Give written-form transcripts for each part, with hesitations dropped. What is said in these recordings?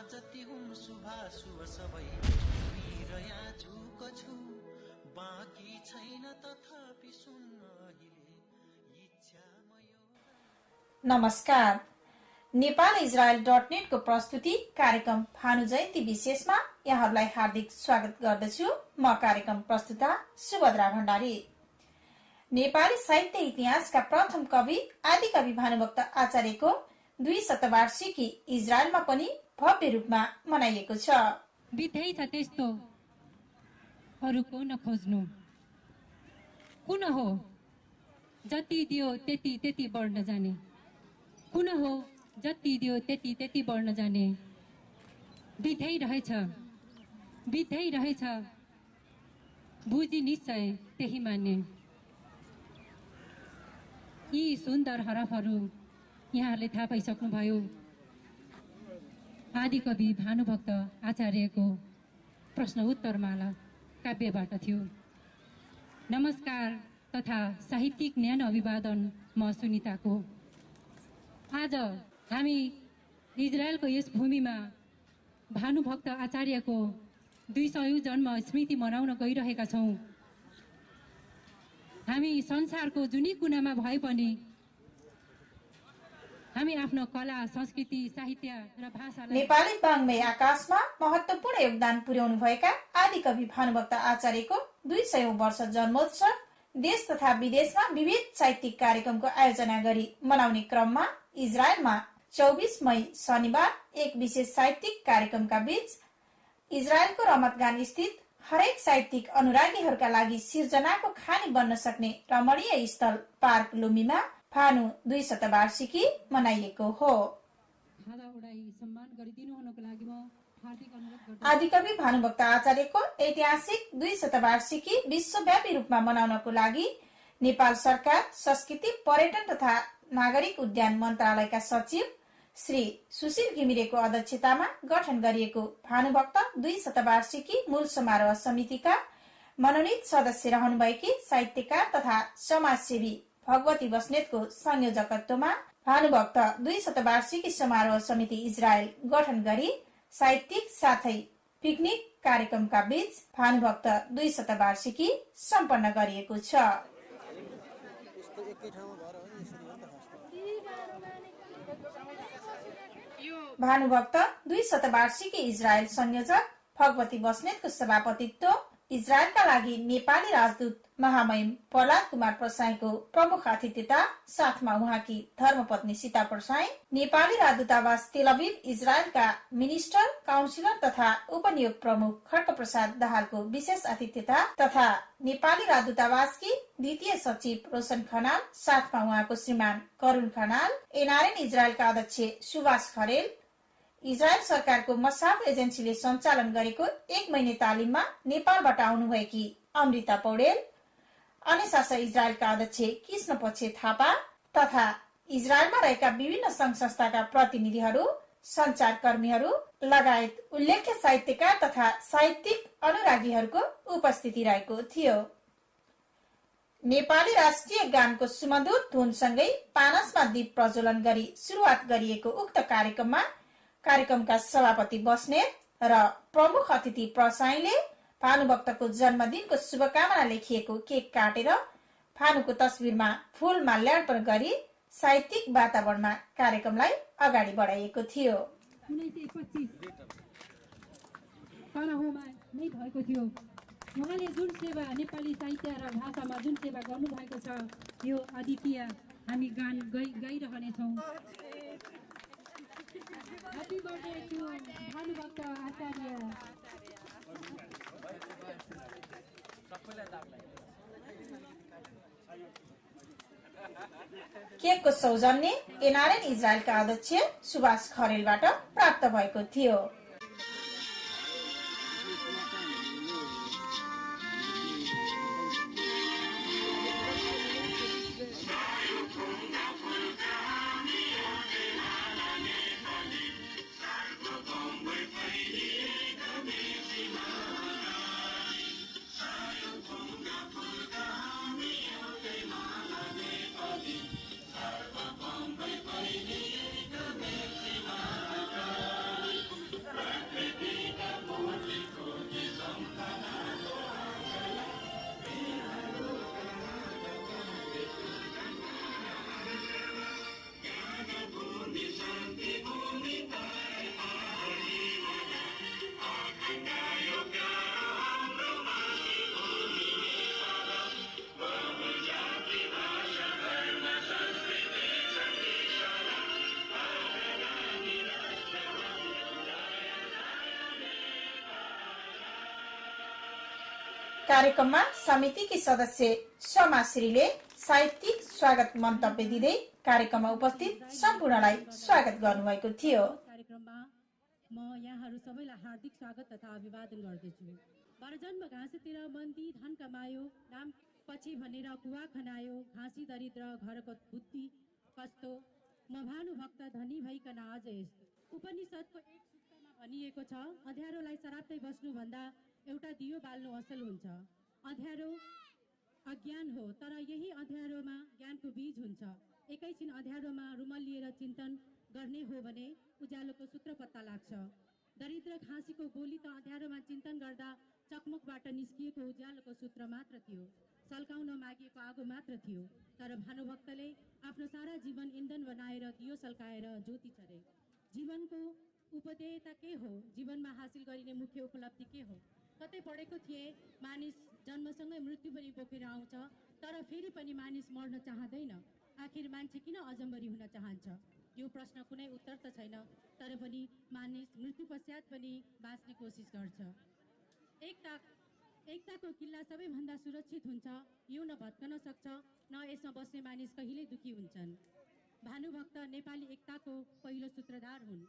जति हुन् शुभाशुभ सबै र झुक छु बाँकी छैन तथापि सुन्न अहिले इच्छा मयो। नमस्कार, नेपाल इजरायल .net को प्रस्तुति कार्यक्रम भानु जयन्ती विशेषमा यहाँहरूलाई हार्दिक स्वागत गर्दछु। म कार्यक्रम प्रस्तुता सुभद्रा भण्डारी। नेपाली साहित्य इतिहासका प्रथम कवि आदिकवि भानुभक्त आचार्यको 2 शतवार्षिकी इजरायलमा पनि भव्य रूपमा मनाइएको छ। बित्दै छ त्यस्तो अरूको नखोज्नु, कुन हो जति दियो त्यति त्यति बढ्न जाने, कुन हो जति दियो त्यति त्यति बढ्न जाने। बित्दै रहेछ बुझी निश्चय त्यही मान्ने। यी सुन्दर हरफहरू यहाँहरूले थाहा पाइसक्नुभयो, आदिकवि भानुभक्त आचार्यको प्रश्न उत्तरमाला काव्यबाट थियो। नमस्कार तथा साहित्यिक न्यानो अभिवादन म सुनिताको। आज हामी इजरायलको यस भूमिमा भानुभक्त आचार्यको 200औं जन्म स्मृति मनाउन गइरहेका छौँ। हामी संसारको जुनै कुनामा भए पनि हामी आफ्नो कला, संस्कृति, साहित्य र भाषालाई नेपाली वाङ्मय आकाशमा महत्त्वपूर्ण योगदान पुर्याउनु भएका आदिकवि भानुभक्त आचार्यको 200औं वर्ष जन्मोत्सव देश तथा विदेशमा विविध साहित्यिक कार्यक्रमको आयोजना गरी मनाउने क्रममा इजरायलमा 24 मई शनिबार एक विशेष साहित्यिक कार्यक्रमका बीच इजरायलको रमतगान स्थित हरेक साहित्यिक अनुरागीहरूका लागि सिर्जनाको खानी बन्न सक्ने रमणीय स्थल पार्क लुम्बीमा भानु 2 शतवार्षिकी मनाइएको हो। आदिकवि भानुभक्त आचार्यको ऐतिहासिक 2 शतवार्षिकी विश्वव्यापी रूपमा मनाउनको लागि नेपाल सरकार संस्कृति, पर्यटन तथा नागरिक उद्यान मन्त्रालयका सचिव श्री सुशील घिमिरेको अध्यक्षतामा गठन गरिएको भानुभक्त 2 शतवार्षिकी मूल समारोह समितिका मनोनित सदस्य रहनुभएकी साहित्यकार तथा समाजसेवी भगवती बस्नेतको संयोजकत्वमा भानुभक्त 2 शतवार्षिकी समारोह समिति इजरायल गठन गरी साहित्यिक साथै पिकनिक कार्यक्रमका बीच भानुभक्त 2 शतवार्षिकी सम्पन्न गरिएको छ। भानुभक्त 2 शतवार्षिकी इजरायल संयोजक भगवती बस्नेतको सभापतित्व, इजरायलका लागि नेपाली राजदूत महामहिम प्रहलाद कुमार प्रसाईको प्रमुख आतिथ्यता साथमा उहाँकी धर्मपत्नी सीता प्रसाई, नेपाली राजदूतावास तेल अभिव इजरायलका मिनिस्टर, काउन्सिलर तथा उपनियोग प्रमुख खड्क प्रसाद दाहालको विशेष आतिथ्यता तथा नेपाली राजदूतावासकी द्वितीय सचिव रोशन खनाल साथमा उहाँको श्रीमान करुण खनाल, एनआरएन इजरायलका अध्यक्ष सुभाष खरेल, इजरायल सरकारको मसाफ एजेन्सीले सञ्चालन गरेको 1 महिने तालिममा नेपालबाट आउनुभएकी अमृता पौडेल, अनेसासा इजरायलका अध्यक्ष कृष्ण पक्षे थापा तथा इजरायलमा रहेका विभिन्न संघ संस्थाका प्रतिनिधिहरू, सञ्चारकर्मीहरू लगायत उल्लेख्य साहित्यकार तथा साहित्यिक अनुरागीहरूको उपस्थिति रहेको थियो। नेपाली राष्ट्रिय गानको सुमधुर धुनसँगै पानसमा दीप प्रज्वलन गरी सुरुवात गरिएको उक्त कार्यक्रमका सभापति बस्नेत र प्रमुख अतिथि प्रसाईले भानुभक्तको जन्मदिनको शुभकामना लेखिएको केक काटेर भानुको तस्बिरमा फूल माल्यार्पण गरी साहित्यिक वातावरणमा कार्यक्रमलाई अगाडि बढाइएको थियो। 1925 तनहुँमा नै भएको थियो। उहाँले जुन सेवा नेपाली साहित्य र भाषामा जुन सेवा गर्नुभएको छ यो अद्वितीय हामी गान गाइरहनेछौँ। Happy birthday to Bhanubhakta Acharya. केकको सौजन्य एनआरएन इजरायलका अध्यक्ष सुभाष खरेलबाट प्राप्त भएको थियो। कार्यक्रममा समितिकी सदस्य समाश्रीले साहित्यिक स्वागत मन्तव्य दिँदै कार्यक्रममा उपस्थित सम्पूर्णलाई स्वागत गर्नुभएको थियो। कार्यक्रममा म यहाँहरू सबैलाई हार्दिक स्वागत तथा अभिवादन गर्दछु। बरजन्म घाँसतिर मन्दी धन कमायो, नाम पछि भनेर कुवा खनायो, घाँसी दरिद्र घरको बुद्धि कस्तो, म भानुभक्त धनी भइकन आज यस्तो। उपनिषदको एक सूक्तमा भनिएको छ, अँध्यारोलाई सराप्दै बस्नुभन्दा एउटा दियो बाल्नु असल हुन्छ। अँध्यारो अज्ञान हो, तर यही अँध्यारोमा ज्ञानको बीज हुन्छ। एकैछिन अँध्यारोमा रुमलिएर चिन्तन गर्ने हो भने उज्यालोको सूत्र पत्ता लाग्छ। दरिद्र घाँसीको गोली त अँध्यारोमा चिन्तन गर्दा चकमकबाट निस्किएको उज्यालोको सूत्र मात्र थियो, सल्काउन मागिएको आगो मात्र थियो। तर भानुभक्तले आफ्नो सारा जीवन इन्धन बनाएर दियो सल्काएर ज्योति चरे। जीवनको उपदेयता के हो, जीवनमा हासिल गरिने मुख्य उपलब्धि के हो? कतै पढेको थिए, मानिस जन्मसँगै मृत्यु पनि बोकेर आउँछ, तर फेरि पनि मानिस मर्न चाहँदैन। आखिर मान्छे किन अजम्बरी हुन चाहन्छ? यो प्रश्न कुनै उत्तर त छैन, तर पनि मानिस मृत्यु पश्चात पनि बाँच्ने कोसिस गर्छ। एकताको किल्ला सबैभन्दा सुरक्षित हुन्छ, यो न भत्कन सक्छ, न यसमा बस्ने मानिस कहिल्यै दुखी हुन्छन्। भानुभक्त नेपाली एकताको पहिलो सूत्रधार हुन्।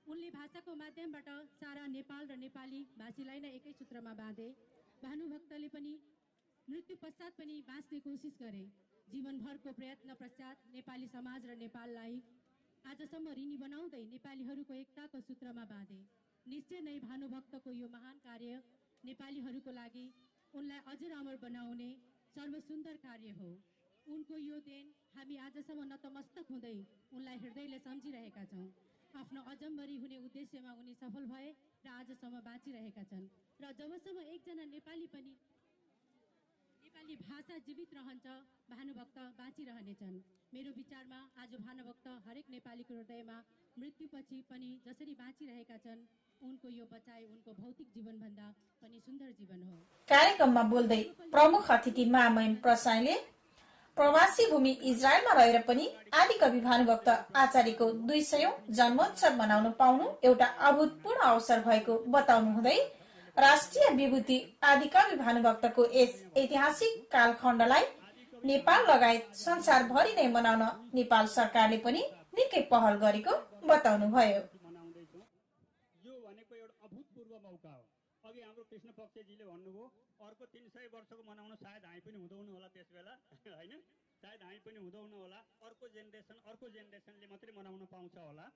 उनले भाषाको माध्यमबाट सारा नेपाल र नेपाली भाषीलाई नै एकै सूत्रमा बाँधे। भानुभक्तले पनि मृत्यु पश्चात पनि बाँच्ने कोसिस गरे। जीवनभरको प्रयत्न पश्चात नेपाली समाज र नेपाललाई आजसम्म ऋणी बनाउँदै नेपालीहरूको एकताको सूत्रमा बाँधे। निश्चय नै भानुभक्तको यो महान कार्य नेपालीहरूको लागि उनलाई अझ अमर बनाउने सर्वसुन्दर कार्य हो। उनको यो देन हामी आजसम्म नतमस्तक हुँदै उनलाई हृदयले सम्झिरहेका छौँ। आफ्नो अजम्बरी हुने उद्देश्यमा उनी सफल भए र आजसम्म बाँचिरहेका छन्। र जबसम्म एकजना नेपाली भाषा जीवित रहन्छ, भानुभक्त बाँचिरहनेछन्। मेरो विचारमा आज भानुभक्त हरेक नेपालीको हृदयमा मृत्युपछि पनि जसरी बाँचिरहेका छन्, उनको यो बचाइ उनको भौतिक जीवनभन्दा पनि सुन्दर जीवन हो। कार्यक्रममा बोल्दै प्रमुख अतिथि महामहिम प्रसाईले प्रवासी भूमि इजरायलमा रहेर पनि आदिकवि भानुभक्त आचार्यको 200औं जन्मोत्सव मनाउन पाउनु एउटा अभूतपूर्व अवसर भएको बताउनु हुँदै राष्ट्रिय विभूति आदिकवि भानुभक्तको यस ऐतिहासिक कालखण्डलाई नेपाल लगायत संसारभरि नै मनाउन नेपाल सरकारले पनि निकै पहल गरेको बताउनु भयो। यो भनेको एउटा अभूतपूर्व मौका हो। अघि हाम्रो कृष्ण पक्षजीले भन्नुभयो अर्को 300 वर्षको मनाउन सायद हामी पनि हुँदैन होला त्यसबेला, हैन? सायद हामी पनि हुँदैन होला, अर्को जेनेरेसनले मात्रै मनाउन पाउँछ होला।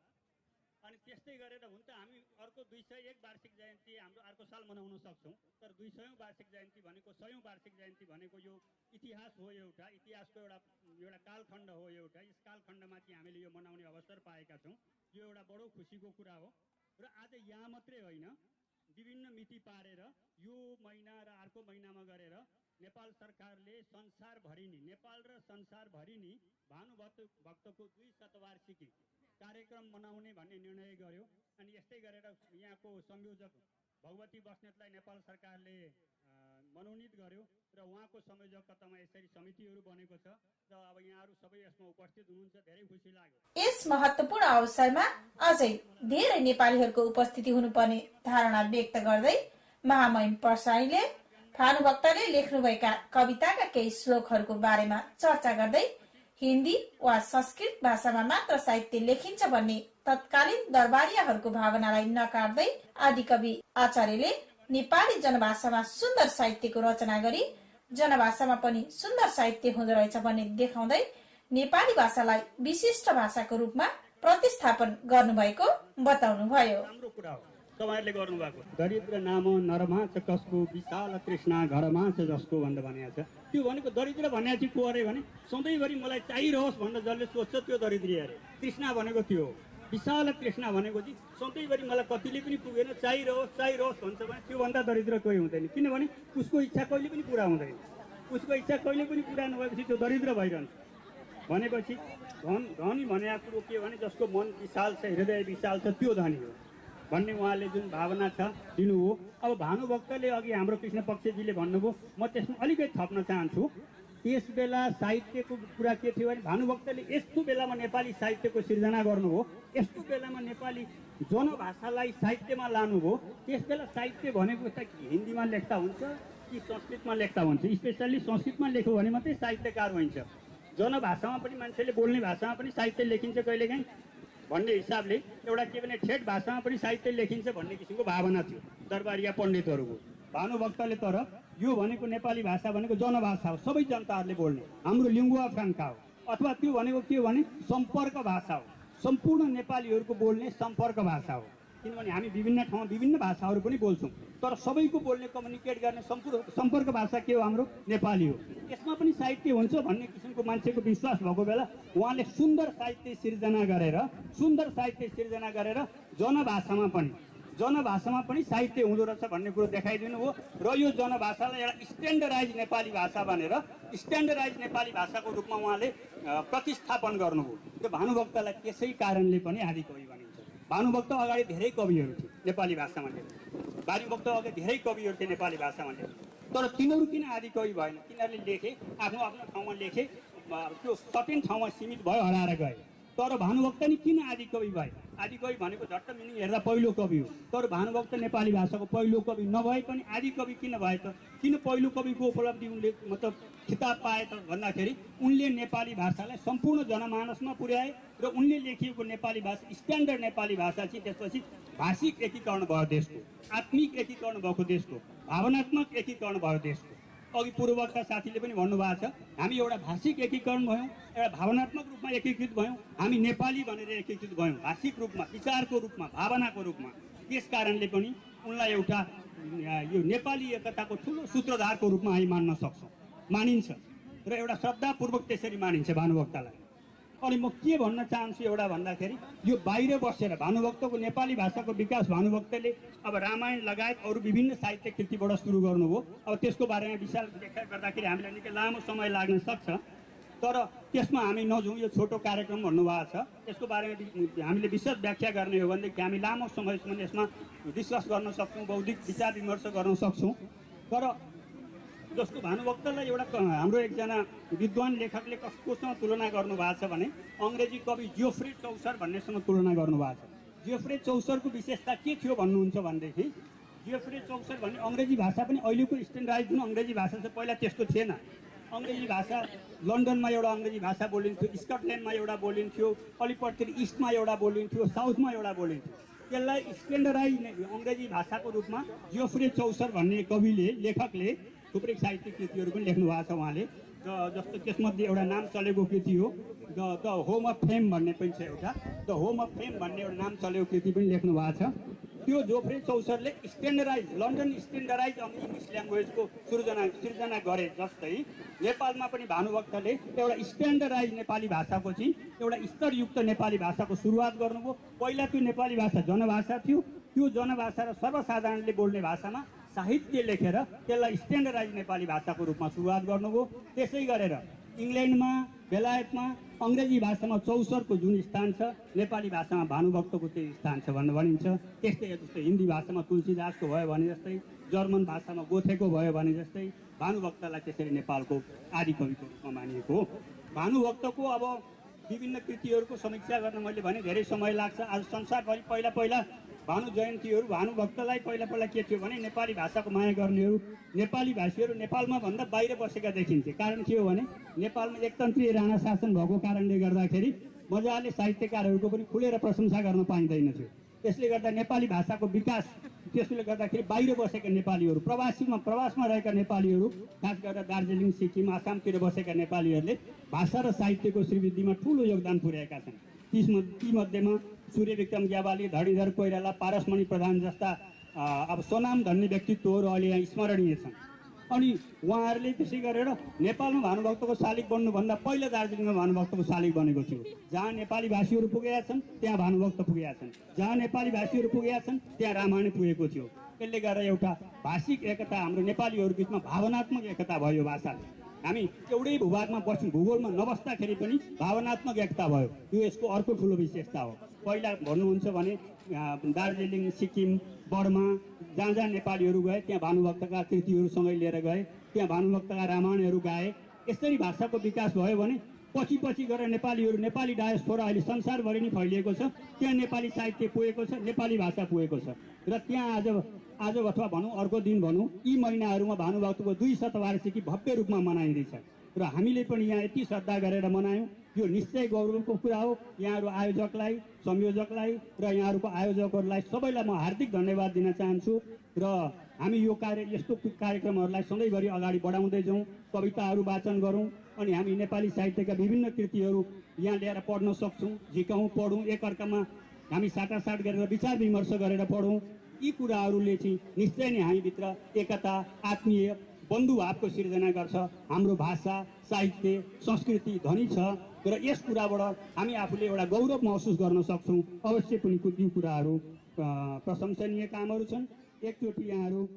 अनि त्यस्तै गरेर हुन्छ हामी अर्को 201 वार्षिक जयन्ती हाम्रो अर्को साल मनाउन सक्छौँ। तर 200औं वार्षिक जयन्ती भनेको 100औं वार्षिक जयन्ती भनेको यो इतिहास हो, एउटा इतिहासको एउटा कालखण्ड हो। एउटा यस कालखण्डमा चाहिँ हामीले यो मनाउने अवसर पाएका छौँ। यो एउटा बडो खुसीको कुरा हो। र आज यहाँ मात्रै होइन, विभिन्न मिति पारेर यो महिना र अर्को महिनामा गरेर नेपाल सरकारले संसारभरि नै नेपाल र संसारभरि नै भानुभक्तको 2 शतवार्षिकी कार्यक्रम मनाउने भन्ने निर्णय गर्यो। अनि यस्तै गरेर यहाँको संयोजक भगवती बस्नेतलाई नेपाल सरकारले मनोनित गर्यो र उहाँको संयोजकतामा यसरी समितिहरू बनेको छ र अब यहाँहरू सबै यसमा उपस्थित हुनुहुन्छ, धेरै खुसी लाग्यो। यस महत्त्वपूर्ण अवसरमा अझै धेरै नेपालीहरूको उपस्थिति हुनुपर्ने धारणा व्यक्त गर्दै महामहिम प्रसाईले भानुभक्तले लेख्नुभएका कविताका केही श्लोकहरूको बारेमा चर्चा गर्दै हिन्दी वा संस्कृत भाषामा मात्र साहित्य लेखिन्छ भन्ने तत्कालीन दरबारियाहरूको भावनालाई नकार्दै आदिकवि आचार्यले नेपाली जनभाषामा सुन्दर साहित्यको रचना गरी जनभाषामा पनि सुन्दर साहित्य हुँदो रहेछ भन्ने देखाउँदै नेपाली भाषालाई विशिष्ट भाषाको रूपमा प्रतिस्थापन गर्नुभएको बताउनु भयो। राम्रो कुरा हो तपाईहरुले गर्नुभएको। दरिद्र नाम नरमा छ कसको, विशाल तृष्णा घरमा छ जसको भनेर भनेको छ। त्यो भनेको दरिद्र भन्ने चाहिँ को अरे भने सधैँभरि मलाई चाहिरहोस् भनेर जसले सोच्छ त्यो दरिद्री अरे। तृष्णा भनेको त्यो हो। विशाल तृष्णा भनेको चाहिँ सधैँभरि मलाई कतिले पनि पुगेन, चाहिरहोस् भन्छ भने त्योभन्दा दरिद्र कोही हुँदैन। किनभने उसको इच्छा कहिले पनि पुरा हुँदैन। उसको इच्छा कहिले पनि पुरा नभएपछि त्यो दरिद्र भइरहन्छ। भनेपछि धनी भनेको कुरो के भने जसको मन विशाल छ, हृदय विशाल छ, त्यो धनी हो भन्ने उहाँले जुन भावना छ दिनु हो। अब भानुभक्तले अघि हाम्रो कृष्ण पक्षजीले भन्नुभयो, म त्यसमा अलिकति थप्न चाहन्छु। त्यस बेला साहित्यको कुरा के थियो भने भानुभक्तले यस्तो बेलामा नेपाली साहित्यको सिर्जना गर्नुभयो, यस्तो बेलामा नेपाली जनभाषालाई साहित्यमा लानुभयो। त्यस बेला साहित्य भनेको त हिन्दीमा लेख्दा हुन्छ, कि संस्कृतमा लेख्दा हुन्छ। स्पेसल्ली संस्कृतमा लेख्यो भने मात्रै साहित्यकार भइन्छ। जनभाषामा पनि मान्छेले बोल्ने भाषामा पनि साहित्य लेखिन्छ कहिलेकाहीँ भन्ने हिसाबले एउटा के भने ठेट भाषामा पनि साहित्य लेखिन्छ भन्ने किसिमको भावना थियो दरबारिया पण्डितहरूको। भानुभक्तले तर यो भनेको नेपाली भाषा भनेको जनभाषा हो, सबै जनताहरूले बोल्ने, हाम्रो लिङ्गुवा फ्राङ्का हो, अथवा त्यो भनेको के हो भने सम्पर्क भाषा हो, सम्पूर्ण नेपालीहरूको बोल्ने सम्पर्क भाषा हो। किनभने हामी विभिन्न ठाउँमा विभिन्न भाषाहरू पनि बोल्छौँ, तर सबैको बोल्ने कम्युनिकेट गर्ने सम्पर्क भाषा के हो? हाम्रो नेपाली हो। यसमा पनि साहित्य हुन्छ भन्ने किसिमको मान्छेको विश्वास भएको बेला उहाँले सुन्दर साहित्य सिर्जना गरेर जनभाषामा पनि साहित्य हुँदो रहेछ भन्ने कुरो देखाइदिनु हो। र यो जनभाषालाई एउटा स्ट्यान्डर्डाइज नेपाली भाषा भनेर स्ट्यान्डर्डाइज नेपाली भाषाको रूपमा उहाँले प्रतिस्थापन गर्नुभयो। त्यो भानुभक्तलाई त्यसै कारणले पनि आदिकवि भनिन्छ। भानुभक्त अगाडि धेरै कविहरू थिए नेपाली भाषामा लेख्ने, नेपाली भाषामा लेख्ने, तर तिनीहरू किन आदिकवि भएन? तिनीहरूले लेखे, आफ्नो ठाउँमा लेखे, त्यो सर्टेन ठाउँमा सीमित भयो, हराएर गए। तर भानुभक्त नि किन आदिकवि भए? आदिकवि भनेको झट्ट मिनिङ हेर्दा पहिलो कवि हो, तर भानुभक्त नेपाली भाषाको पहिलो कवि नभए पनि आदिकवि किन भए त? किन पहिलो कविको उपलब्धि उनले मतलब खिताब पाए त भन्दाखेरि उनले नेपाली भाषालाई सम्पूर्ण जनमानसमा पुर्याए र उनले लेखिएको नेपाली भाषा स्ट्यान्डर्ड नेपाली भाषा चाहिँ त्यसपछि भाषिक एकीकरण भयो देशको, आत्मिक एकीकरण भएको देशको, भावनात्मक एकीकरण भयो देशको। अघि पूर्वका साथीले पनि भन्नुभएको छ, हामी एउटा भाषिक एकीकरण भयौँ, एउटा भावनात्मक रूपमा एकीकृत भयौँ, हामी नेपाली भनेर एकीकृत भयौँ, भाषिक रूपमा, विचारको रूपमा, भावनाको रूपमा। त्यस कारणले पनि उनलाई एउटा यो नेपाली एकताको ठुलो सूत्रधारको रूपमा हामी मानिन्छ र एउटा श्रद्धापूर्वक त्यसरी मानिन्छ भानुभक्तलाई। अनि म के भन्न चाहन्छु एउटा भन्दाखेरि यो बाहिर बसेर भानुभक्तको नेपाली भाषाको विकास भानुभक्तले अब रामायण लगायत अरू विभिन्न साहित्य कृतिबाट सुरु गर्नुभयो। अब त्यसको बारेमा विशाल व्याख्या गर्दाखेरि हामीलाई निकै लामो समय लाग्न सक्छ, तर त्यसमा हामी नजाउँ। यो छोटो कार्यक्रम भन्नुभएको छ, यसको बारेमा हामीले विशद व्याख्या गर्ने हो भनेदेखि हामी लामो समयसम्म यसमा डिस्कस गर्न सक्छौँ, बौद्धिक विचार विमर्श गर्न सक्छौँ। तर जस्तो भानुभक्तलाई एउटा हाम्रो एकजना विद्वान लेखकले कसकोसँग तुलना गर्नुभएको छ भने अङ्ग्रेजी कवि जियोफ्रे चौसर भन्नेसँग तुलना गर्नुभएको छ। जियोफ्रे चौसरको विशेषता के थियो भन्नुहुन्छ भनेदेखि जियोफ्रे चौसर भन्ने अङ्ग्रेजी भाषा पनि अहिलेको स्ट्यान्डर्डाइज जुन अङ्ग्रेजी भाषा छ पहिला त्यस्तो थिएन। अङ्ग्रेजी भाषा लन्डनमा एउटा अङ्ग्रेजी भाषा बोलिन्थ्यो, स्कटल्यान्डमा एउटा बोलिन्थ्यो, अलिपट्टि इस्टमा एउटा बोलिन्थ्यो, साउथमा एउटा बोलिन्थ्यो। त्यसलाई स्ट्यान्डर्डाइज अङ्ग्रेजी भाषाको रूपमा जियोफ्रे चौसर भन्ने कविले लेखकले थुप्रै साहित्यिक कृतिहरू पनि लेख्नु भएको छ उहाँले। जस्तो त्यसमध्ये एउटा नाम चलेको कृति हो द होम अफ फेम भन्ने पनि छ एउटा, द होम अफ फेम भन्ने एउटा नाम चलेको कृति पनि लेख्नु भएको छ। त्यो जोफ्रे चौसरले standardize London standardize of English ल्याङ्ग्वेजको सिर्जना गरे जस्तै नेपालमा पनि भानुभक्तले एउटा स्ट्यान्डर्डाइज नेपाली भाषाको चाहिँ एउटा स्तरयुक्त नेपाली भाषाको सुरुवात गर्नुभयो। पहिला त्यो नेपाली भाषा जनभाषा थियो, त्यो जनभाषा र सर्वसाधारणले बोल्ने भाषामा साहित्य लेखेर त्यसलाई स्ट्यान्डर्डाइज नेपाली भाषाको रूपमा सुरुवात गर्नुभयो। त्यसै गरेर इङ्ल्यान्डमा, बेलायतमा अङ्ग्रेजी भाषामा चौसरको जुन स्थान छ नेपाली भाषामा भानुभक्तको त्यही स्थान छ भनेर भनिन्छ। त्यस्तै जस्तै हिन्दी भाषामा तुलसीदासको भयो भने जस्तै, जर्मन भाषामा गोथेको भयो भने जस्तै भानुभक्तलाई त्यसरी नेपालको आदिकविको रूपमा मानिएको हो। भानुभक्तको अब विभिन्न कृतिहरूको समीक्षा गर्न मैले भने धेरै समय लाग्छ। आज संसारभरि पहिला भानु जयन्तीहरू भानुभक्तलाई पहिला के थियो भने नेपाली भाषाको माया गर्नेहरू नेपाली भाषीहरू नेपालमा भन्दा बाहिर बसेका देखिन्थे। कारण के हो भने नेपालमा एकतन्त्रीय राणा शासन भएको कारणले गर्दाखेरि मजाले साहित्यकारहरूको पनि खुलेर प्रशंसा गर्न पाइँदैन थियो। त्यसले गर्दा नेपाली भाषाको विकास, त्यसले गर्दाखेरि बाहिर बसेका नेपालीहरू, प्रवासमा रहेका नेपालीहरू, खास गरेर दार्जिलिङ, सिक्किम, आसामतिर बसेका नेपालीहरूले भाषा र साहित्यको श्रीवृद्धिमा ठुलो योगदान पुर्याएका छन्। तीमध्येमा सूर्य विक्रम ग्यावाली, धरणीधर कोइराला, पारसमणि प्रधान जस्ता अब स्वनाम धन्य व्यक्तित्वहरू अहिले यहाँ स्मरणीय छन्। अनि उहाँहरूले त्यसै गरेर नेपालमा भानुभक्तको शालिग बन्नुभन्दा पहिला दार्जिलिङमा भानुभक्तको शालिग बनेको थियो। जहाँ नेपाली भाषीहरू पुगेका छन् त्यहाँ भानुभक्त पुगेका छन्, जहाँ नेपाली भाषीहरू पुगेका छन् त्यहाँ रामायण पुगेको थियो। त्यसले गर्दा एउटा भाषिक एकता, हाम्रो नेपालीहरू बिचमा भावनात्मक एकता भयो। भाषाले हामी एउटै भूभागमा बस्छौँ, भूगोलमा नबस्दाखेरि पनि भावनात्मक एकता भयो। यो यसको अर्को ठुलो विशेषता हो। पहिला भन्नुहुन्छ भने दार्जिलिङ, सिक्किम, बर्मा जहाँ जहाँ नेपालीहरू गए त्यहाँ भानुभक्तका कृतिहरूसँगै लिएर गए, त्यहाँ भानुभक्तका रामायणहरू गाए। यसरी भाषाको विकास भयो भने पछि पछि गएर नेपालीहरू नेपाली डायस्पोरा अहिले संसारभरि नै फैलिएको छ। त्यहाँ नेपाली साहित्य पुगेको छ, नेपाली भाषा पुगेको छ र त्यहाँ आज अथवा भनौँ अर्को दिन भनौँ यी महिनाहरूमा भानुभक्तको 2 शतवार्षिकी भव्य रूपमा मनाइँदैछ र हामीले पनि यहाँ यति श्रद्धा गरेर मनायौँ। यो निश्चय गौरवको कुरा हो। यहाँहरू आयोजकलाई, संयोजकलाई र यहाँहरूको आयोजकहरूलाई सबैलाई म हार्दिक धन्यवाद दिन चाहन्छु र हामी यो यस्तो कार्यक्रमहरूलाई सधैँभरि अगाडि बढाउँदै जाउँ, कविताहरू वाचन गरौँ अनि हामी नेपाली साहित्यका विभिन्न कृतिहरू यहाँ ल्याएर पढ्न सक्छौँ, झिकाउँ, पढौँ, एकअर्कामा हामी साटासाट गरेर विचार विमर्श गरेर पढौँ। यी कुराहरूले चाहिँ निश्चय नै हामीभित्र एकता, आत्मीय बन्धुभावको सिर्जना गर्छ। हाम्रो भाषा, साहित्य, संस्कृति धनी छ र यस कुराबाट हामी आफूले एउटा गौरव महसुस गर्न सक्छौँ। अवश्य पनि यी कुराहरू प्रशंसनीय कामहरू छन्। एकचोटि यहाँहरू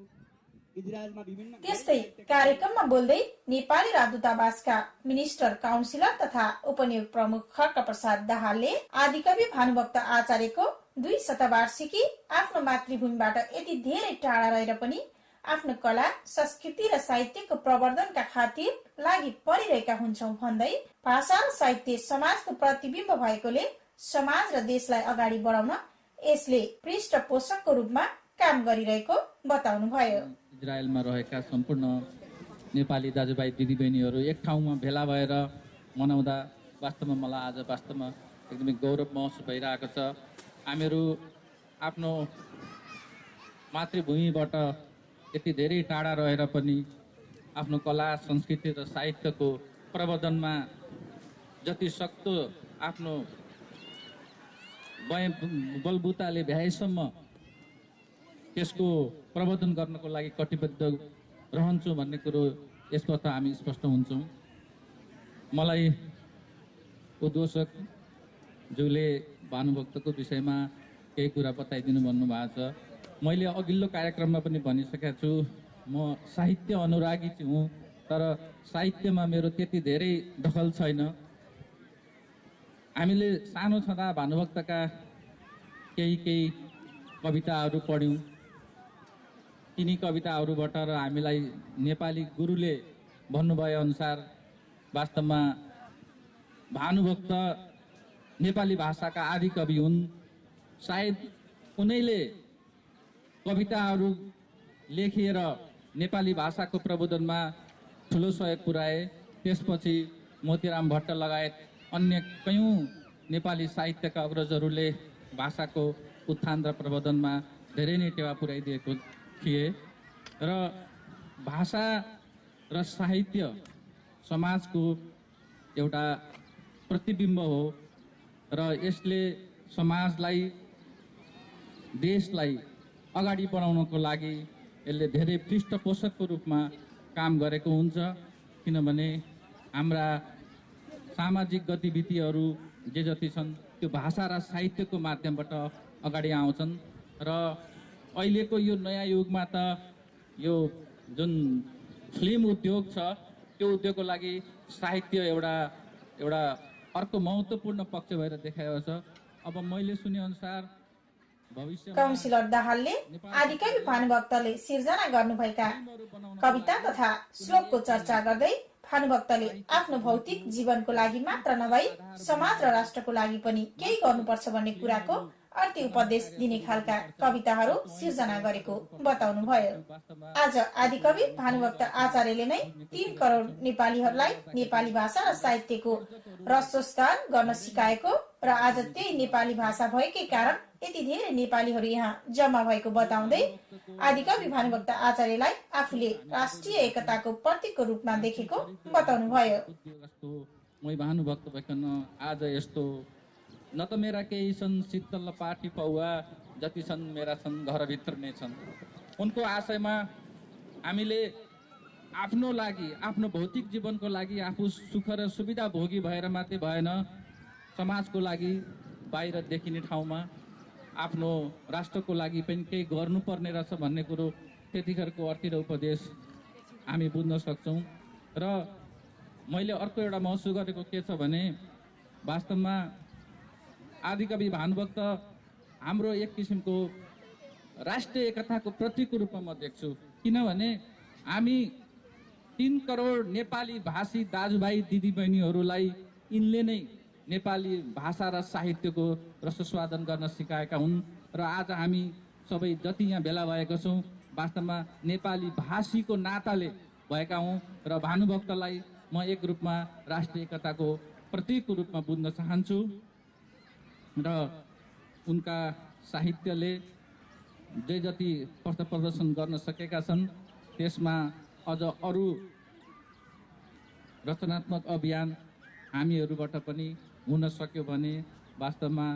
इजरायलमा विभिन्न त्यस्तै कार्यक्रममा बोल्दै नेपाली राजदूतावासका मिनिस्टर काउन्सिलर तथा उपनियोग प्रमुख खड्का प्रसाद दाहालले आदिकवि भानुभक्त आचार्यको 2 शतवार्षिकी आफ्नो मातृभूमिबाट यति धेरै टाढा रहेर पनि आफ्नो कला, संस्कृति र साहित्यको प्रवर्धनका खातिर लागि परिरहेका हुन्छौं भन्दै भाषा र साहित्य समाजको प्रतिबिम्ब भएकोले समाज र देशलाई अगाडि बढाउन यसले पृष्ठपोषकको रूपमा काम गरिरहेको बताउनु भयो। इजरायलमा रहेका सम्पूर्ण नेपाली दाजुभाइ दिदीबहिनीहरू एक ठाउँमा भेला भएर मनाउँदा वास्तवमा मलाई आज वास्तवमा एकदमै गौरव महसुस भइरहेको छ। हामीहरू आफ्नो मातृभूमिबाट यति धेरै टाढा रहेर पनि आफ्नो कला, संस्कृति र साहित्यको प्रवर्धनमा जति सक्दो आफ्नो बलबुताले भ्याएसम्म त्यसको प्रवर्धन गर्नको लागि कटिबद्ध रहन्छु भन्ने कुरो यसबाट हामी स्पष्ट हुन्छौँ। मलाई उद्घोषकज्यूले भानुभक्तको विषयमा केही कुरा बताइदिनु भन्नुभएको छ। मैले अघिल्लो कार्यक्रममा पनि भनिसकेको छु, म साहित्य अनुरागी चाहिँ हुँ, तर साहित्यमा मेरो त्यति धेरै दखल छैन। हामीले सानो छँदा भानुभक्तका केही कविताहरू पढ्यौँ। तिनी कविताहरूबाट र हामीलाई नेपाली गुरुले भन्नुभए अनुसार वास्तवमा भानुभक्त नेपाली भाषाका आदि कवि हुन्। सायद उनैले कविताहरू लेखेर नेपाली भाषाको प्रबोधनमा ठुलो सहयोग पुर्याए। त्यसपछि मोतीराम भट्ट लगायत अन्य कयौँ नेपाली साहित्यका अग्रजहरूले भाषाको उत्थान र प्रबोधनमा धेरै नै टेवा पुर्याइदिएको थिए र भाषा र साहित्य समाजको एउटा प्रतिबिम्ब हो र यसले समाजलाई, देशलाई अगाडि बढाउनको लागि यसले धेरै पृष्ठपोषकको रूपमा काम गरेको हुन्छ। किनभने हाम्रा सामाजिक गतिविधिहरू जे जति छन् त्यो भाषा र साहित्यको माध्यमबाट अगाडि आउँछन् र अहिलेको यो नयाँ युगमा त यो जुन फिल्म उद्योग छ त्यो उद्योगको लागि साहित्य एउटा अर्को महत्त्वपूर्ण पक्ष भएर देखाएको छ। अब मैले सुने अनुसार काउन्सिलर दाहालले आदिकवि भानुभक्तले सिर्जना गर्नुभएका कविता तथा श्लोकको चर्चा गर्दै भानुभक्तले आफ्नो भौतिक जीवनको लागि मात्र नभई समाज र राष्ट्रको लागि पनि केही गर्नुपर्छ भन्ने कुराको अर्थी उपदेश दिने खालका कविताहरू सिर्जना गरेको बताउनु भयो। आज आदिकवि भानुभक्त आचार्यले नै 3 करोड नेपालीहरूलाई नेपाली भाषा र साहित्यको रसोस्कार गर्न सिकाएको र आज त्यही नेपाली भाषा भएकै कारण यति धेरै नेपालीहरू यहाँ जम्मा भएको बताउँदै आदिकवि भानुभक्त आचार्यलाई आफूले राष्ट्रिय एकताको प्रतीकको रूपमा देखेको बताउनु भयो। मै भानुभक्त भइकन आज यस्तो न त मेरा केही छन् शीतल पाठी पौवा, जति छन् मेरा छन् घरभित्र नै छन्। उनको आशयमा हामीले आफ्नो लागि, आफ्नो भौतिक जीवनको लागि आफू सुख र सुविधा भोगी भएर मात्रै भएन, समाजको लागि बाहिर देखिने ठाउँमा आफ्नो राष्ट्रको लागि पनि केही गर्नुपर्ने रहेछ भन्ने कुरो त्यतिखेरको अर्थी र उपदेश हामी बुझ्न सक्छौँ। र मैले अर्को एउटा महसुस गरेको के छ भने वास्तवमा आदिकवि भानुभक्त हाम्रो एक किसिमको राष्ट्रिय एकताको प्रतीकको रूपमा म देख्छु। किनभने हामी 3 करोड नेपाली भाषी दाजुभाइ दिदीबहिनीहरूलाई यिनले नै नेपाली भाषा र साहित्यको रसस्वादन गर्न सिकाएका हुन् र आज हामी सबै जति यहाँ भेला भएका छौँ वास्तवमा नेपाली भाषीको नाताले भएका हौँ र भानुभक्तलाई म एक रूपमा राष्ट्रिय एकताको प्रतीकको रूपमा बुझ्न चाहन्छु र उनका साहित्यले जे जति पथ प्रदर्शन गर्न सकेका छन् त्यसमा अझ अरू रचनात्मक अभियान हामीहरूबाट पनि हुन सक्यो भने वास्तवमा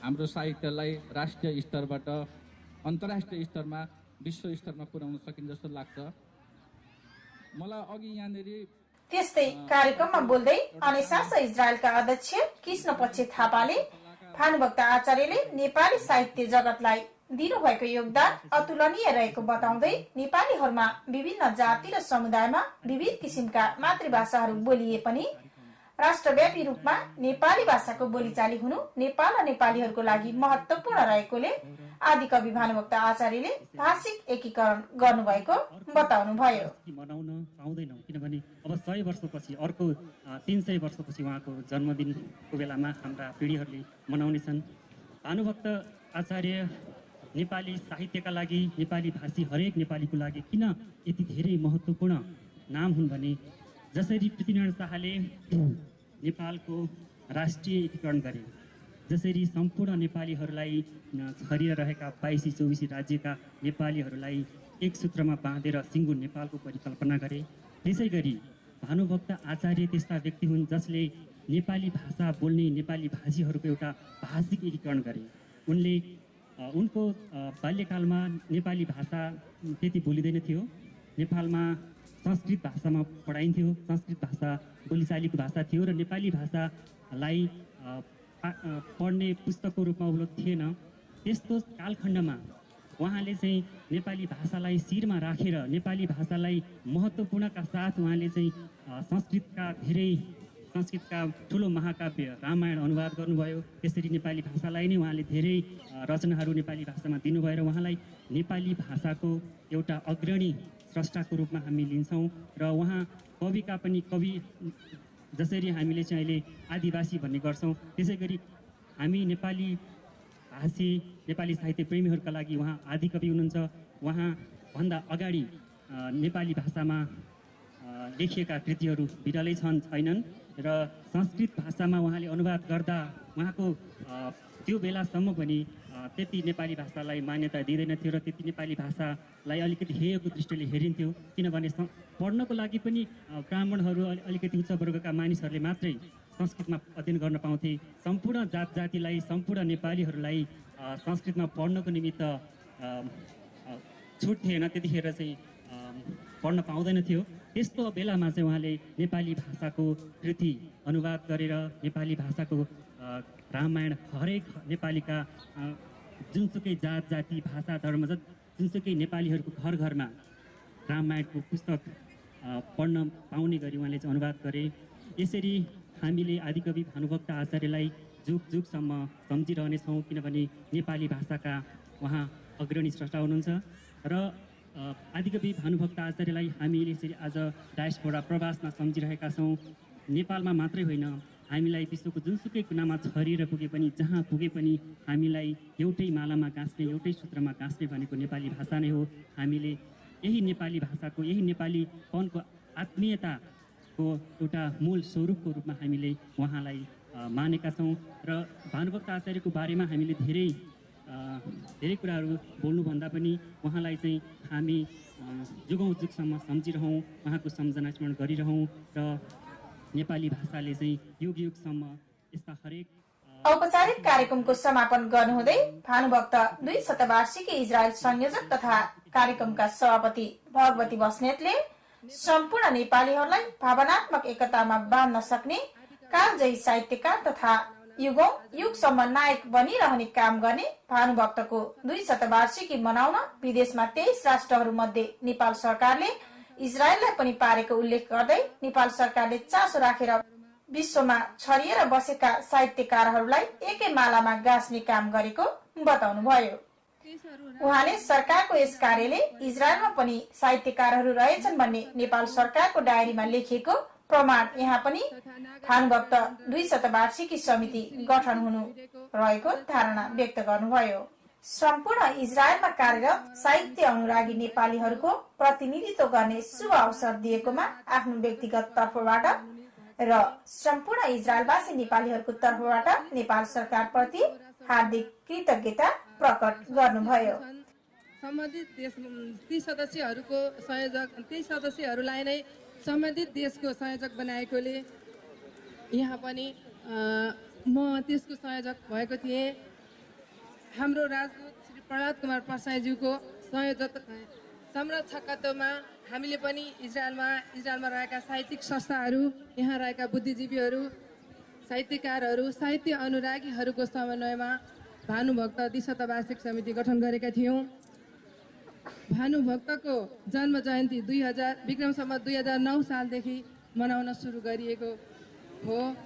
हाम्रो साहित्यलाई राष्ट्रिय स्तरबाट अन्तर्राष्ट्रिय स्तरमा विश्व स्तरमा पुर्याउन सकिन्छ जस्तो लाग्छ मलाई। अघि यहाँनिर त्यस्तै कार्यक्रममा बोल्दै अनेसास इजरायलका अध्यक्ष कृष्ण पक्ष थापाले भानुभक्त आचार्यले नेपाली साहित्य जगतलाई दिनुभएको योगदान अतुलनीय रहेको बताउँदै नेपालीहरूमा विभिन्न जाति र समुदायमा विविध किसिमका मातृभाषाहरू बोलिए पनि राष्ट्रव्यापी रूपमा नेपाली भाषाको बोलीचाली हुनु नेपाल र नेपालीहरूको लागि महत्त्वपूर्ण रहेकोले आदिकवि भानुभक्त आचार्यले भाषिक एकीकरण गर्नुभएको बताउनुभयो। मनाउन पाउँदैनौँ किनभने अब 100 वर्षपछि अर्को 300 वर्षपछि उहाँको जन्मदिनको बेलामा हाम्रा पिँढीहरूले मनाउनेछन्। भानुभक्त आचार्य नेपाली साहित्यका लागि नेपाली भाषी हरेक नेपालीको लागि किन यति धेरै महत्त्वपूर्ण नाम हुन् भने जसरी पृथ्वीनारायण शाहले नेपालको राष्ट्रिय एकीकरण गरे, जसरी सम्पूर्ण नेपालीहरूलाई छरिएर रहेका 22-24 राज्यका नेपालीहरूलाई एक सूत्रमा बाँधेर सिङ्गो नेपालको परिकल्पना गरे, त्यसै गरी भानुभक्त आचार्य त्यस्ता व्यक्ति हुन् जसले नेपाली भाषा बोल्ने नेपाली भाषीहरूको एउटा भाषिक एकीकरण गरे। उनले उनको बाल्यकालमा नेपाली भाषा त्यति बोलिँदैन थियो, नेपालमा संस्कृत भाषामा पढाइन्थ्यो, संस्कृत भाषा बोलीचालीको भाषा थियो र नेपाली भाषालाई पढ्ने पुस्तकको रूपमा उपलब्ध थिएन। त्यस्तो कालखण्डमा उहाँले चाहिँ नेपाली भाषालाई शिरमा राखेर नेपाली भाषालाई महत्त्वपूर्णका साथ उहाँले चाहिँ संस्कृतका ठुलो महाकाव्य रामायण अनुवाद गर्नुभयो। त्यसरी नेपाली भाषालाई नै उहाँले धेरै रचनाहरू नेपाली भाषामा दिनुभयो र उहाँलाई नेपाली भाषाको एउटा अग्रणी स्रष्टाको रूपमा हामी लिन्छौँ र उहाँ कविका पनि कवि जसरी हामीले चाहिँ अहिले आदिवासी भन्ने गर्छौँ त्यसै गरी हामी नेपाली भाषी नेपाली साहित्य प्रेमीहरूका लागि उहाँ आदिकवि हुनुहुन्छ। उहाँभन्दा अगाडि नेपाली भाषामा लेखिएका कृतिहरू विरलै छैनन् र संस्कृत भाषामा उहाँले अनुवाद गर्दा उहाँको त्यो बेलासम्म पनि त्यति नेपाली भाषालाई मान्यता दिँदैन थियो र त्यति नेपाली भाषालाई अलिकति हेयको दृष्टिले हेरिन्थ्यो किनभने पढ्नको लागि पनि ब्राह्मणहरू अलिकति उच्च वर्गका मानिसहरूले मात्रै संस्कृतमा अध्ययन गर्न पाउँथे। सम्पूर्ण जात जातिलाई सम्पूर्ण नेपालीहरूलाई संस्कृतमा पढ्नको निमित्त छुट थिएन, त्यतिखेर चाहिँ पढ्न पाउँदैन थियो। त्यस्तो बेलामा चाहिँ उहाँले नेपाली भाषाको कृति अनुवाद गरेर नेपाली भाषाको रामायण हरेक नेपालीका जुनसुकै जात जाति भाषा धर्म जुनसुकै नेपालीहरूको घर घरमा रामायणको पुस्तक पढ्न पाउने गरी उहाँले चाहिँ अनुवाद गरे। यसरी हामीले आदिकवि भानुभक्त आचार्यलाई जुग जुगसम्म सम्झिरहनेछौँ किनभने नेपाली भाषाका उहाँ अग्रणी स्रष्टा हुनुहुन्छ र आदिकवि भानुभक्त आचार्यलाई हामीले यसरी आज डायस्पोरा प्रवासमा सम्झिरहेका छौँ। नेपालमा मात्रै होइन, हामीलाई विश्वको जुनसुकै कुनामा छरिएर पुगे पनि जहाँ पुगे पनि हामीलाई एउटै मालामा गाँस्ने एउटै सूत्रमा गाँस्ने भनेको नेपाली भाषा नै हो। हामीले यही नेपाली भाषाको यही नेपालीपनको आत्मीयताको एउटा मूल स्वरूपको रूपमा हामीले उहाँलाई मानेका छौँ र भानुभक्त आचार्यको बारेमा हामीले धेरै कुराहरू बोल्नुभन्दा पनि उहाँलाई चाहिँ हामी जुगौँ जुगसम्म सम्झिरहौँ, उहाँको सम्झना स्मरण गरिरहौँ र नेपाली भाषाले चाहिँ युग युगसम्म यस्ता हरेक औपचारिक कार्यक्रमको समापन गर्नुहुँदै भानुभक्त 2 शतवार्षिकी इजरायल संयोजक तथा कार्यक्रमका सभापति भगवती बस्नेतले सम्पूर्ण नेपालीहरूलाई भावनात्मक एकतामा बाँध्न सक्ने कालजयी साहित्यकार तथा युगौं युगसम्म नायक बनिरहने काम गर्ने भानुभक्तको 2 शतवार्षिकी मनाउन विदेशमा 23 राष्ट्रहरू मध्ये नेपाल सरकारले इजरायललाई पनि पारेको उल्लेख गर्दै नेपाल सरकारले चासो राखेर विश्वमा छरिएर बसेका साहित्यकारहरूलाई एकै मालामा गाँस्ने काम गरेको बताउनुभयो। उहाँले सरकारको यस कार्यले इजरायलमा पनि साहित्यकारहरू रहेछन् भन्ने नेपाल सरकारको डायरीमा लेखिएको प्रमाण यहाँ पनि भानुभक्त 2 शतवार्षिकी समिति गठन हुनु रहेको धारणा व्यक्त गर्नुभयो। सम्पूर्ण इजरायलमा कार्यरत साहित्य अनुरागी नेपालीहरूको प्रतिनिधित्व गर्ने शुभ अवसर दिएकोमा आफ्नो व्यक्तिगत तर्फबाट र सम्पूर्ण इजरायलवासी नेपालीहरूको तर्फबाट नेपाल सरकारप्रति हार्दिक कृतज्ञता प्रकट गर्नुभयो। सम्बन्धित देश ती सदस्यहरूलाई नै सम्बन्धित देशको संयोजक बनाएकोले यहाँ पनि म त्यसको संयोजक भएको थिएँ। हाम्रो राजदूत श्री प्रहलाद कुमार प्रसाईज्यूको संरक्षकत्वमा हामीले पनि इजरायलमा रहेका साहित्यिक संस्थाहरू, यहाँ रहेका बुद्धिजीवीहरू, साहित्यकारहरू, साहित्य अनुरागीहरूको समन्वयमा भानुभक्त 2 शतवार्षिक समिति गठन गरेका थियौँ। भानुभक्तको जन्म जयन्ती विक्रम सम्वत 2009 सालदेखि मनाउन सुरु गरिएको हो।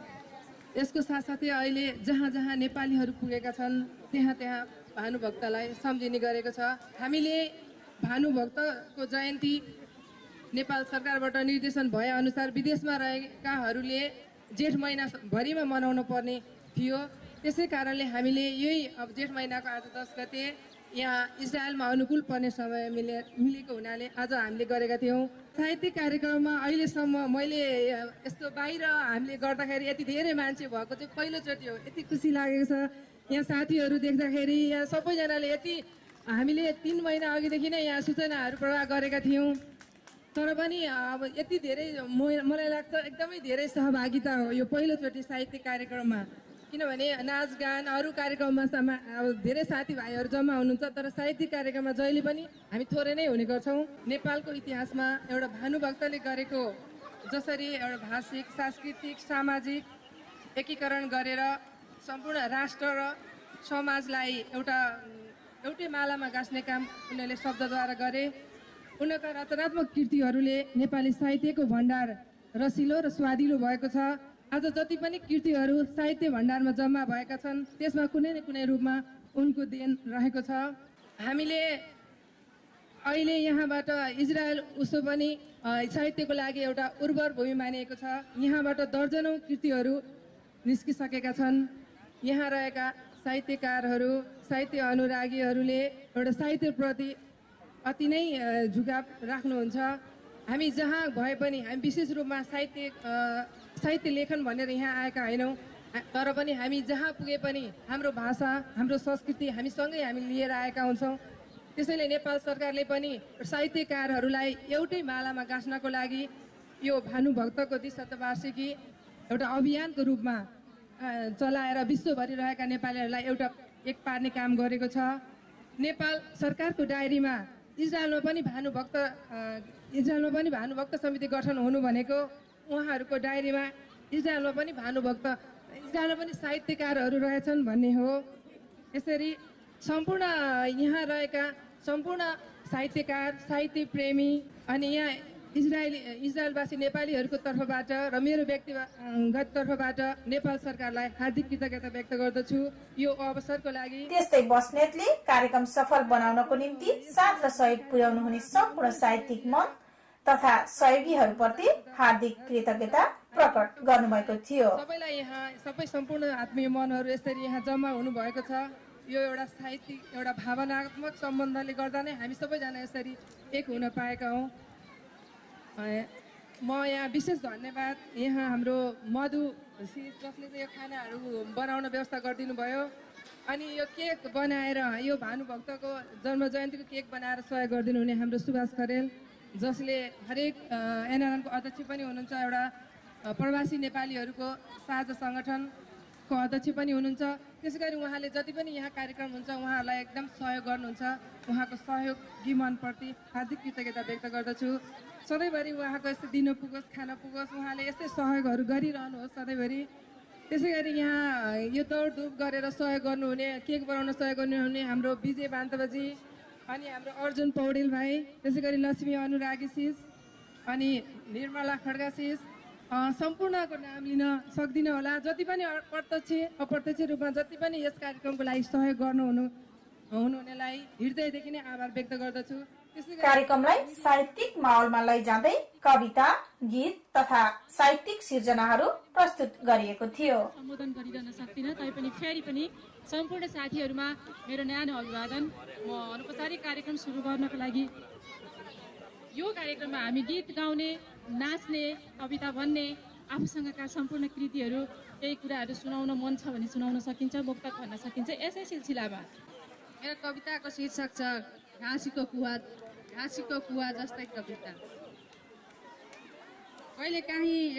यसको साथसाथै अहिले जहाँ जहाँ नेपालीहरू पुगेका छन् त्यहाँ त्यहाँ भानुभक्तलाई सम्झिने गरेको छ। हामीले भानुभक्तको जयन्ती नेपाल सरकारबाट निर्देशन भए अनुसार विदेशमा रहेकाहरूले जेठ महिनाभरिमा मनाउनु पर्ने थियो। त्यसै कारणले हामीले यही अब जेठ महिनाको आज 10 गते यहाँ इजरायलमा अनुकूल पर्ने समय मिलेको हुनाले आज हामीले गरेका थियौँ। साहित्यिक कार्यक्रममा अहिलेसम्म मैले यस्तो बाहिर हामीले गर्दाखेरि यति धेरै मान्छे भएको चाहिँ पहिलोचोटि हो। यति खुसी लागेको छ। यहाँ साथीहरू देख्दाखेरि यहाँ सबैजनाले हामीले 3 महिना अघिदेखि नै यहाँ सूचनाहरू प्रवाह गरेका थियौँ। तर पनि अब यति धेरै मलाई लाग्छ एकदमै धेरै सहभागिता हो यो पहिलोचोटि साहित्यिक कार्यक्रममा। किनभने नाचगान अरू कार्यक्रममा अब धेरै साथीभाइहरू जम्मा हुनुहुन्छ, तर साहित्यिक कार्यक्रममा जहिले पनि हामी थोरै नै हुने गर्छौँ। नेपालको इतिहासमा एउटा भानुभक्तले गरेको जसरी एउटा भाषिक, सांस्कृतिक, सामाजिक एकीकरण गरेर सम्पूर्ण राष्ट्र र समाजलाई एउटै मालामा गाँस्ने काम उनीहरूले शब्दद्वारा गरे। उनका रचनात्मक कृतिहरूले नेपाली साहित्यको भण्डार रसिलो र स्वादिलो भएको छ। आज जति पनि कृतिहरू साहित्य भण्डारमा जम्मा भएका छन् त्यसमा कुनै न कुनै रूपमा उनको देन रहेको छ। हामीले अहिले यहाँबाट इजरायल उसो पनि साहित्यको लागि एउटा उर्वर भूमि मानिएको छ। यहाँबाट दर्जनौं कृतिहरू निस्किसकेका छन्। यहाँ रहेका साहित्यकारहरू, साहित्य अनुरागीहरूले एउटा साहित्यप्रति अति नै झुकाव राख्नुहुन्छ। हामी जहाँ भए पनि हामी विशेष रूपमा साहित्य लेखन भनेर यहाँ आएका होइनौँ, तर पनि हामी जहाँ पुगे पनि हाम्रो भाषा, हाम्रो संस्कृति हामीसँगै हामी लिएर आएका हुन्छौँ। त्यसैले नेपाल सरकारले पनि साहित्यकारहरूलाई एउटै मालामा गाँस्नको लागि यो भानुभक्तको 2 शतवार्षिकी एउटा अभियानको रूपमा चलाएर विश्वभरि रहेका नेपालीहरूलाई एक पार्ने काम गरेको छ। नेपाल सरकारको डायरीमा इजरायलमा पनि भानुभक्त समिति गठन हुनु भनेको उहाँहरूको डायरीमा इजरायलमा पनि साहित्यकारहरू रहेछन् भन्ने हो। यसरी सम्पूर्ण यहाँ रहेका सम्पूर्ण साहित्यकार, साहित्य प्रेमी अनि यहाँ इजरायलवासी नेपालीहरूको तर्फबाट र मेरो व्यक्तिगत तर्फबाट नेपाल सरकारलाई हार्दिक कृतज्ञता व्यक्त गर्दछु यो अवसरको लागि। त्यस्तै बस्नेतले कार्यक्रम सफल बनाउनको निम्ति साथ र सहयोग पुर्याउनु हुने सम्पूर्ण साहित्यिक मन तथा सहयोगीहरूप्रति हार्दिक कृतज्ञता प्रकट गर्नुभएको थियो। सबैलाई यहाँ सम्पूर्ण आत्मीय मनहरू यसरी यहाँ जम्मा हुनुभएको छ। यो एउटा साहित्यिक एउटा भावनात्मक सम्बन्धले गर्दा नै हामी सबैजना यसरी एक हुन पाएका हौँ। म यहाँ विशेष धन्यवाद यहाँ हाम्रो मधु जसले चाहिँ यो खानाहरू बनाउन व्यवस्था गरिदिनु भयो अनि यो केक बनाएर यो भानुभक्तको जन्म जयन्तीको केक बनाएर सहयोग गरिदिनु हुने हाम्रो सुभाष खरेल जसले हरेक एनआरएनको अध्यक्ष पनि हुनुहुन्छ, एउटा प्रवासी नेपालीहरूको साझा सङ्गठनको अध्यक्ष पनि हुनुहुन्छ। त्यसै गरी उहाँले जति पनि यहाँ कार्यक्रम हुन्छ उहाँहरूलाई एकदम सहयोग गर्नुहुन्छ। उहाँको सहयोगी मनप्रति हार्दिक कृतज्ञता व्यक्त गर्दछु। सधैँभरि उहाँको यस्तो दिन पुगोस्, खाना पुगोस्, उहाँले यस्तै सहयोगहरू गरिरहनुहोस् सधैँभरि। त्यसै गरी यहाँ यो दौडधुप गरेर सहयोग गर्नुहुने, केक बनाउन सहयोग गर्नुहुने हाम्रो विजय बान्तबाजी अनि हाम्रो अर्जुन पौडेल भाइ, त्यसै गरी लक्ष्मी अनुरागी सिस अनि निर्मला खड्गा सिस, सम्पूर्णको नाम लिन सक्दिनँ होला। जति पनि प्रत्यक्ष अप्रत्यक्ष रूपमा जति पनि यस कार्यक्रमको लागि सहयोग हुनुहुनेलाई हृदयदेखि नै आभार व्यक्त गर्दछु। कार्यक्रमलाई साहित्यिक माहौलमा लैजाँदै कविता, गीत तथा साहित्यिक सिर्जनाहरू प्रस्तुत गरिएको थियो। सम्बोधन गरिरहन सक्दिनँ, तैपनि फेरि पनि सम्पूर्ण साथीहरूमा मेरो न्यानो अभिवादन। म अनौपचारिक कार्यक्रम सुरु गर्नको लागि यो कार्यक्रममा हामी गीत गाउने, नाच्ने, कविता भन्ने, आफूसँगका सम्पूर्ण कृतिहरू, केही कुराहरू सुनाउन मन छ भने सुनाउन सकिन्छ, मुक्तक भन्न सकिन्छ। यसै सिलसिलामा मेरो कविताको शीर्षक छ घाँसीको कुवा जस्तै कविता। कहिलेकाहीँ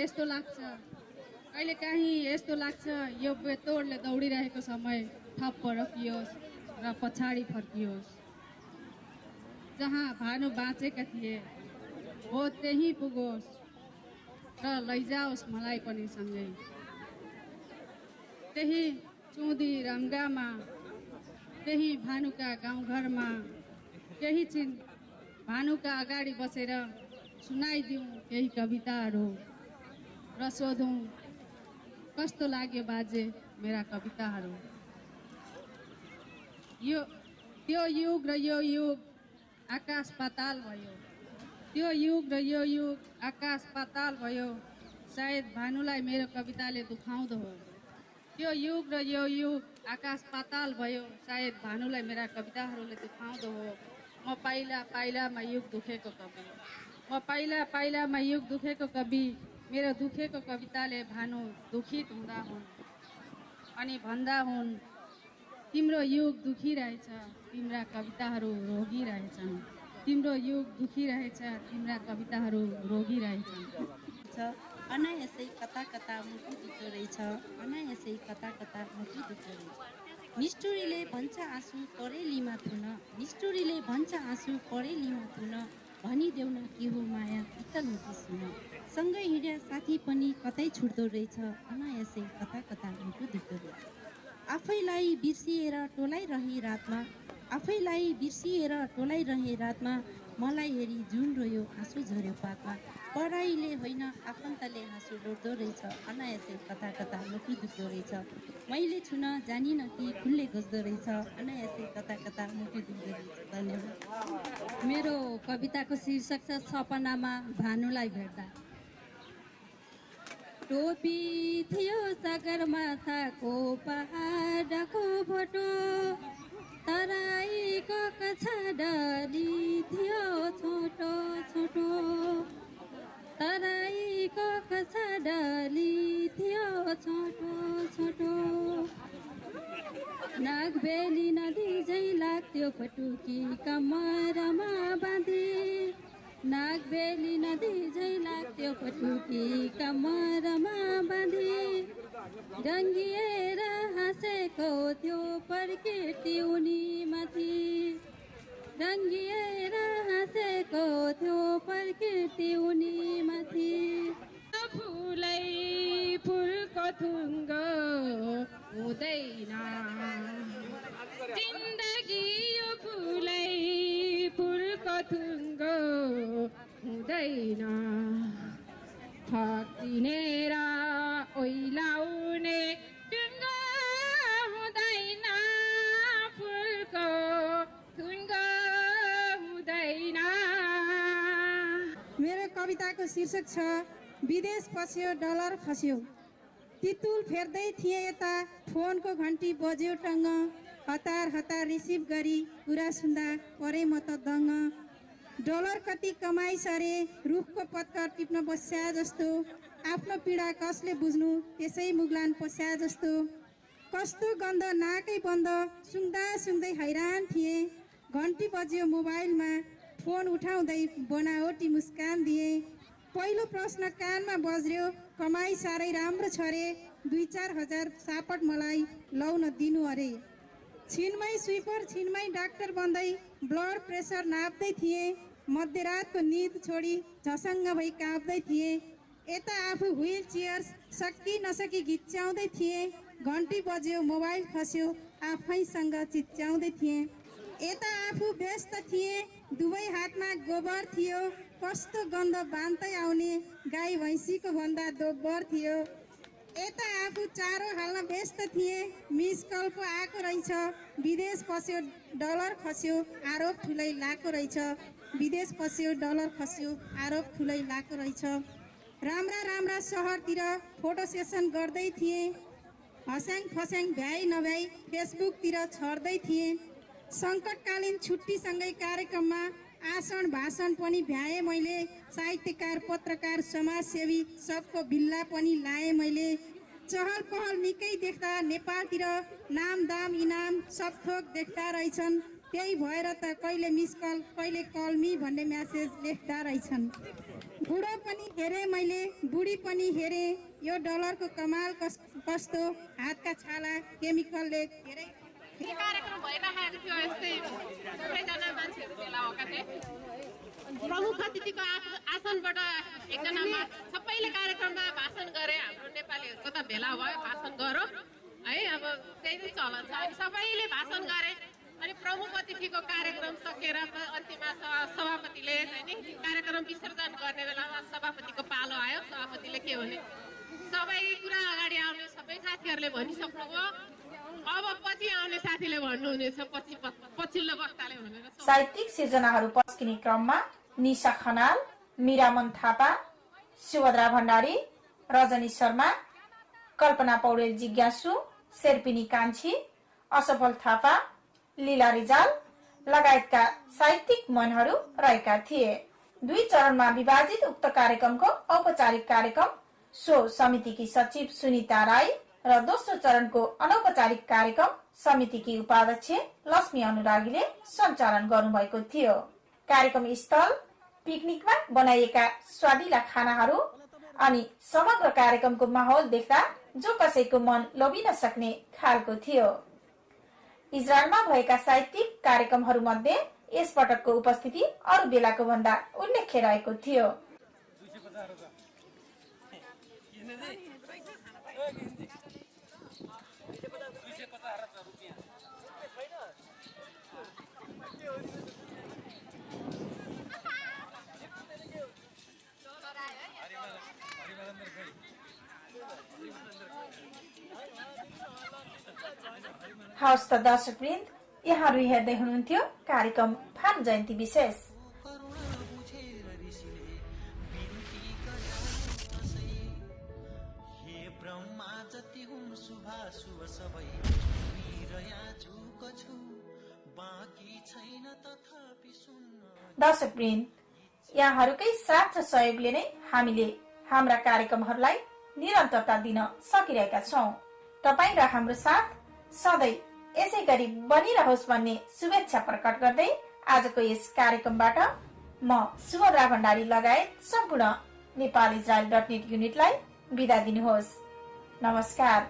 यस्तो लाग्छ यो बेतोडले दौडिरहेको समय ठप्प रोकियोस् र पछाडि फर्कियोस्। जहाँ भानु बाँचेका थिए हो त्यहीँ पुगोस् र लैजाओस् मलाई पनि सँगै। त्यही चुँदी रङ्गामा, त्यही भानुका गाउँघरमा केही छिन् भानुका अगाडि बसेर सुनाइदिउँ केही कविताहरू र सोधौँ कस्तो लाग्यो बाजे मेरा कविताहरू। त्यो युग र यो युग आकाश पाताल भयो, त्यो युग र यो युग आकाश पाताल भयो। सायद भानुलाई मेरो कविताले दुखाउँदो हो। त्यो युग र यो युग आकाश पाताल भयो, सायद भानुलाई मेरा कविताहरूले दुखाउँदो हो। म पाइला पाइलामा युग दुखेको कवि, म पाइला पाइलामा युग दुखेको कवि। मेरो दुखेको कविताले भानु दुखित हुँदा हुन् अनि भन्दा हुन् तिम्रो युग दुखिरहेछ, तिम्रा कविताहरू रोगिरहेछन्। तिम्रो युग दुखिरहेछ, तिम्रा कविताहरू रोगिरहेछन्। अनायासै कता कता मुटु दुख्दो रहेछ, अनायासै कता कता मुटु दुख्दो रहेछ। निष्ठुरीले भन्छ आँसु परेलीमा थुन, निष्ठुरीले भन्छ आँसु परेलीमा थुन। भनिदेऊ न के हो माया उत्तर हुँदै सुन। सँगै हिँड्या साथी पनि कतै छुट्दो रहेछ, अनायासै कता कता मुटु दुख्दो रहेछ। आफैलाई बिर्सिएर टोलाइरहे रातमा, आफैलाई बिर्सिएर टोलाइरहे रातमा। मलाई हेरी जुन रोयो आँसु झर्यो पातमा। पढाइले होइन आफन्तले हाँसु लोड्दो रहेछ, अनायासै कता कता मुटु दुख्दो रहेछ। मैले छुन जानिनँ कि फुलले खोज्दो रहेछ, अनायासै कता कता मुटु दुख्दो रहेछ। धन्यवाद। मेरो कविताको शीर्षक छ सपनामा भानुलाई भेट्दा। टोपी थियो सगरमाथाको पहाडको फोटो, तराईको कछा डाली थियो छोटो छोटो, तराईको कछा डाली थियो छोटो छोटो। नागबेली नदी झै लाग्थ्यो पटुकी कमरमा बाँधी, नागबेली नदी झै लाग्थ्यो पटुकी कमरमा बाँधी। रङ्गिएर हाँसेको थियो प्रकृति उनीमाथि, रङ्गिएर हाँसेको थियो प्रकृति उनीमाथि। फुलै फुलको थुङ्गो हुँदैन, जिन्दगी यो फुलै फुलको थुङ्गो हुँदैन। फक्रिने र ओइलाउने टुङ्गो हुँदैन, फुलको थुङ्गो हुँदैन। मेरो कविताको शीर्षक छ विदेश पस्यो डलर खस्यो। तितुल फेर्दै थिए यता फोनको घन्टी बज्यो टङ्ग। हतार हतार रिसिभ गरी कुरा सुन्दा परे म त दङ्ग। डलर कति कमाइ सरे रुखको पत्कर टिप्न बस्या जस्तो। आफ्नो पीडा कसले बुझ्नु त्यसै मुगलान पस्या जस्तो। कस्तो गन्ध नाकै बन्द सुन्दा सुन्दै हैरान थिए। घन्टी बज्यो मोबाइलमा फोन उठाउँदै बनावटी मुस्कान दिए। पहिलो प्रश्न कानमा बज्यो कमाई साह्रै राम्रो छ रे, 2-4 हजार सापट मलाई लाउन दिनु अरे। छिनमै स्विपर छिनमै डाक्टर बन्दै ब्लड प्रेसर नाप्दै थिए। मध्यरातको निद छोडी झसङ्ग भई काँप्दै थिए। यता आफू व्हील चेयर सकि नसकी घिच्याउँदै थिए। घन्टी बज्यो मोबाइल खस्यो आफैसँग चिच्याउँदै थिए। यता आफू व्यस्त थिए दुवै हातमा गोबर थियो। कस्तो गन्ध बान्दै आउने गाई भैँसीको भन्दा दोब्बर थियो। यता आफू चारो हाल्न व्यस्त थिए। मिस कल पो आएको रहेछ। विदेश पस्यो डलर खस्यो आरोप ठुलै लाएको रहेछ। विदेश पस्यो, डलर खस्यो, आरोप ठुलै लाएको रहेछ। राम्रा सहरतिर फोटो सेसन गर्दै थिए, हस्याङ फस्याङ भ्याइ नभ्याइ फेसबुकतिर छर्दै थिए। सङ्कटकालीन छुट्टीसँगै कार्यक्रममा आसन भाषण पनि भ्याएँ मैले। साहित्यकार, पत्रकार, समाजसेवी सबको बिल्ला पनि लाएँ मैले। चहल पहल निकै देख्दा नेपालतिर नाम दाम इनाम सब थोक देख्दा रहेछन्। त्यही भएर त कहिले मिस कल कहिले कल मी भन्ने म्यासेज लेख्दा रहेछन्। बुढो पनि हेरेँ मैले, बुढी पनि हेरेँ। यो डलरको कमाल कस्तो, हातका छाला केमिकलले धेरै कार्यक्रम भइरहेको थियो। यस्तै थुप्रैजना मान्छेहरू भेला भएका थिए। प्रमुख अतिथिको आसनबाट एकजनामा सबैले कार्यक्रममा भाषण गरे। हाम्रो नेपालीहरूको त भेला भयो, भाषण गरौँ है, अब त्यही नै चलन छ। अनि सबैले भाषण गरे। अनि प्रमुख अतिथिको कार्यक्रम सकेर अन्तिममा सभापतिले चाहिँ नि कार्यक्रम विसर्जन गर्ने बेलामा सभापतिको पालो आयो। सभापतिले के भने, सबै कुरा अगाडि आउने सबै साथीहरूले भनिसक्नुभयो, अब पछि आउने साथीले भन्नुहुनेछ, पछिल्लो वक्ताले भनेर। साहित्यिक सिर्जनाहरू पस्किने क्रममा निशा खनाल, मिरामन थापा, सुभद्रा भण्डारी, रजनी शर्मा, कल्पना पौडेल जिज्ञासु, शेर्पिनी कान्छी, असफल थापा, लीला रिजाल लगायतका साहित्यिक मनहरू रहेका थिए। 2 चरणमा विभाजित उक्त कार्यक्रमको औपचारिक कार्यक्रम सो समितिकी सचिव सुनिता राई र दोस्रो चरणको अनौपचारिक कार्यक्रम समितिकी उपाध्यक्ष लक्ष्मी अनुरागीले सञ्चालन गर्नुभएको थियो। कार्यक्रम स्थल, पिकनिकमा बनाइएका स्वादिला खानाहरू अनि समग्र कार्यक्रमको माहौल देख्दा जो कसैको मन लोभिन सक्ने खालको थियो। इजरायलमा भएका साहित्यिक कार्यक्रमहरूमध्ये यस पटकको उपस्थिति अरू बेलाको भन्दा उल्लेख्य रहेको थियो। हवस् त दर्शकवृन्द, यहाँहरू हेर्दै हुनुहुन्थ्यो कार्यक्रम भानु जयन्ती विशेष। दर्शकवृन्द, यहाँहरूकै साथ र सहयोगले नै हामीले हाम्रा कार्यक्रमहरूलाई निरन्तरता दिन सकिरहेका छौं। तपाईँ र हाम्रो साथ सधैँ यसै गरी बनिरहोस् भन्ने शुभेच्छा प्रकट गर्दै आजको यस कार्यक्रमबाट म सुभद्रा भण्डारी लगायत सम्पूर्ण नेपाल इजरायल.net युनिटलाई बिदा दिनुहोस्। नमस्कार।